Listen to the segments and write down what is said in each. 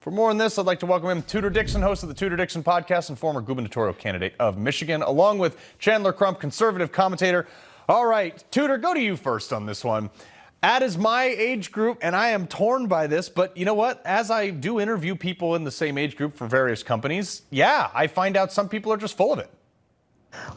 For more on this, I'd like to welcome him, Tudor Dixon, host of the Tudor Dixon podcast and former gubernatorial candidate of Michigan, along with Chandler, Crump, conservative commentator. All right, Tudor, go to you first on this one. Ad is my age group, and I am torn by this, but you know what? As I do interview people in the same age group for various companies, yeah, I find out some people are just full of it.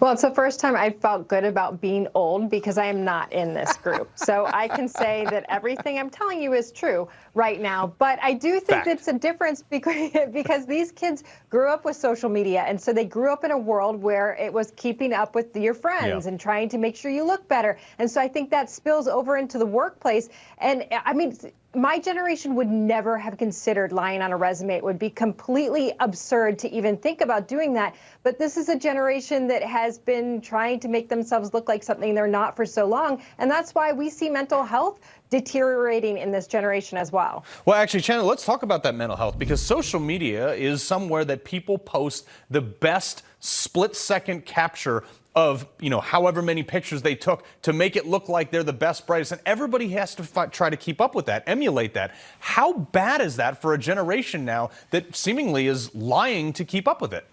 Well, it's the first time I felt good about being old because I am not in this group. So I can say that everything I'm telling you is true right now. But I do think it's a difference because these kids grew up with social media. And so they grew up in a world where it was keeping up with your friends and trying to make sure you look better. And so I think that spills over into the workplace. And I mean, my generation would never have considered lying on a resume. It would be completely absurd to even think about doing that. But this is a generation that has been trying to make themselves look like something they're not for so long. And that's why we see mental health deteriorating in this generation as well. Well, actually, Chandler, let's talk about that mental health, because social media is somewhere that people post the best split-second capture of, you know, however many pictures they took to make it look like they're the best, brightest, and everybody has to try to keep up with that, emulate that. How bad is that for a generation now that seemingly is lying to keep up with it?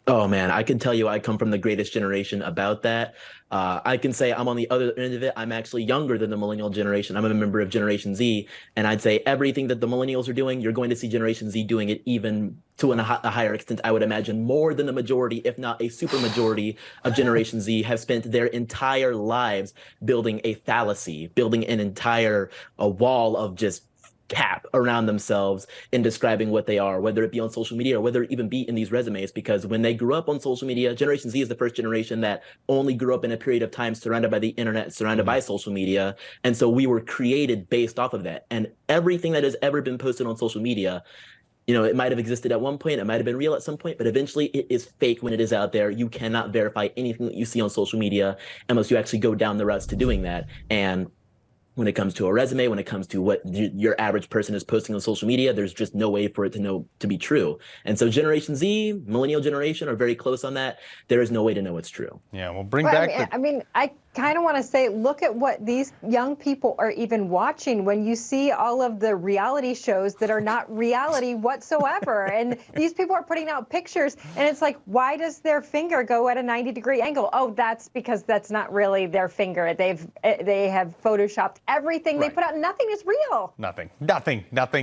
Oh, man, I can tell you I come from the greatest generation about that. I can say I'm on the other end of it. I'm actually younger than the millennial generation. I'm a member of Generation Z, and I'd say everything that the millennials are doing, you're going to see Generation Z doing it even to a higher extent. I would imagine more than the majority, if not a super majority of Generation Z have spent their entire lives building a fallacy, building an entire wall of just cap around themselves in describing what they are, whether it be on social media or whether it even be in these resumes. Because when they grew up on social media, Generation Z is the first generation that only grew up in a period of time surrounded by the internet, surrounded by social media. And so we were created based off of that. And everything that has ever been posted on social media, you know, it might have existed at one point, it might have been real at some point, but eventually it is fake when it is out there. You cannot verify anything that you see on social media unless you actually go down the routes to doing that. And when it comes to a resume, when it comes to what your average person is posting on social media, there's just no way for it to be true. And so Generation Z, millennial generation are very close on that. There is no way to know it's true. Yeah, well, bring back I kind of want to say, look at what these young people are even watching when you see all of the reality shows that are not reality whatsoever. And these people are putting out pictures, and it's like, why does their finger go at a 90-degree angle? Oh, that's because that's not really their finger. They have photoshopped everything they put out. Nothing is real. Nothing.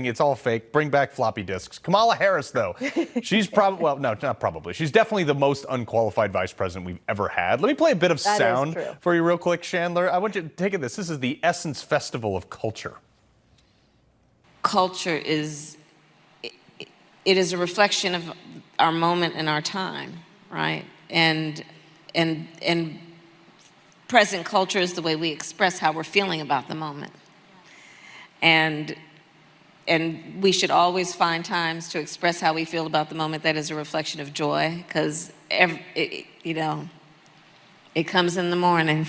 It's all fake. Bring back floppy disks. Kamala Harris, though, she's probably, well, no, not probably. She's definitely the most unqualified vice president we've ever had. Let me play a bit of sound for you real quick, Chandler. I want you to take this. This is the Essence Festival of Culture. Culture is, it is a reflection of our moment and our time, right? And present culture is the way we express how we're feeling about the moment. And we should always find times to express how we feel about the moment that is a reflection of joy, because you know, it comes in the morning.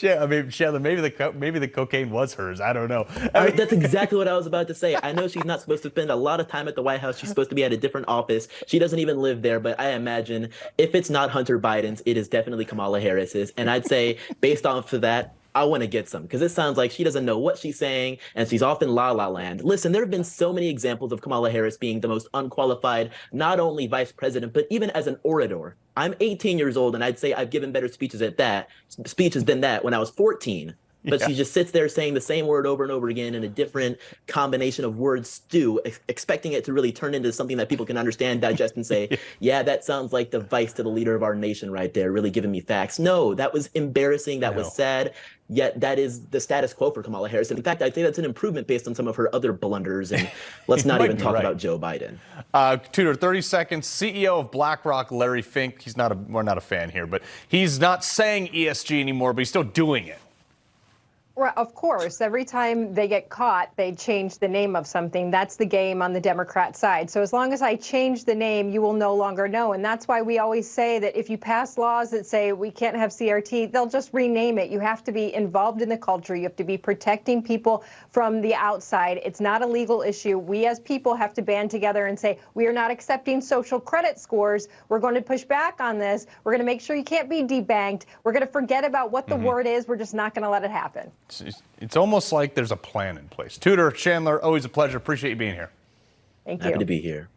I mean, Chandler, maybe the cocaine was hers. I don't know. I mean, that's exactly what I was about to say. I know she's not supposed to spend a lot of time at the White House. She's supposed to be at a different office. She doesn't even live there. But I imagine if it's not Hunter Biden's, it is definitely Kamala Harris's. And I'd say based off of that, I want to get some, because it sounds like she doesn't know what she's saying and she's off in la la land. Listen, there have been so many examples of Kamala Harris being the most unqualified, not only vice president, but even as an orator. I'm 18 years old, and I'd say I've given better speeches than that when I was 14. But she just sits there saying the same word over and over again in a different combination of word stew, expecting it to really turn into something that people can understand, digest, and say, yeah, that sounds like the vice to the leader of our nation right there, really giving me facts. No, that was embarrassing. That was sad. Yet that is the status quo for Kamala Harris. In fact, I'd say that's an improvement based on some of her other blunders. And let's not even talk about Joe Biden. Tudor, 30 seconds. CEO of BlackRock, Larry Fink. We're not a fan here, but he's not saying ESG anymore, but he's still doing it. Well, of course, every time they get caught, they change the name of something. That's the game on the Democrat side. So as long as I change the name, you will no longer know. And that's why we always say that if you pass laws that say we can't have CRT, they'll just rename it. You have to be involved in the culture. You have to be protecting people from the outside. It's not a legal issue. We as people have to band together and say, we are not accepting social credit scores. We're going to push back on this. We're going to make sure you can't be debanked. We're going to forget about what the word is. We're just not going to let it happen. It's almost like there's a plan in place. Tudor, Chandler, always a pleasure. Appreciate you being here. Thank you. Happy to be here.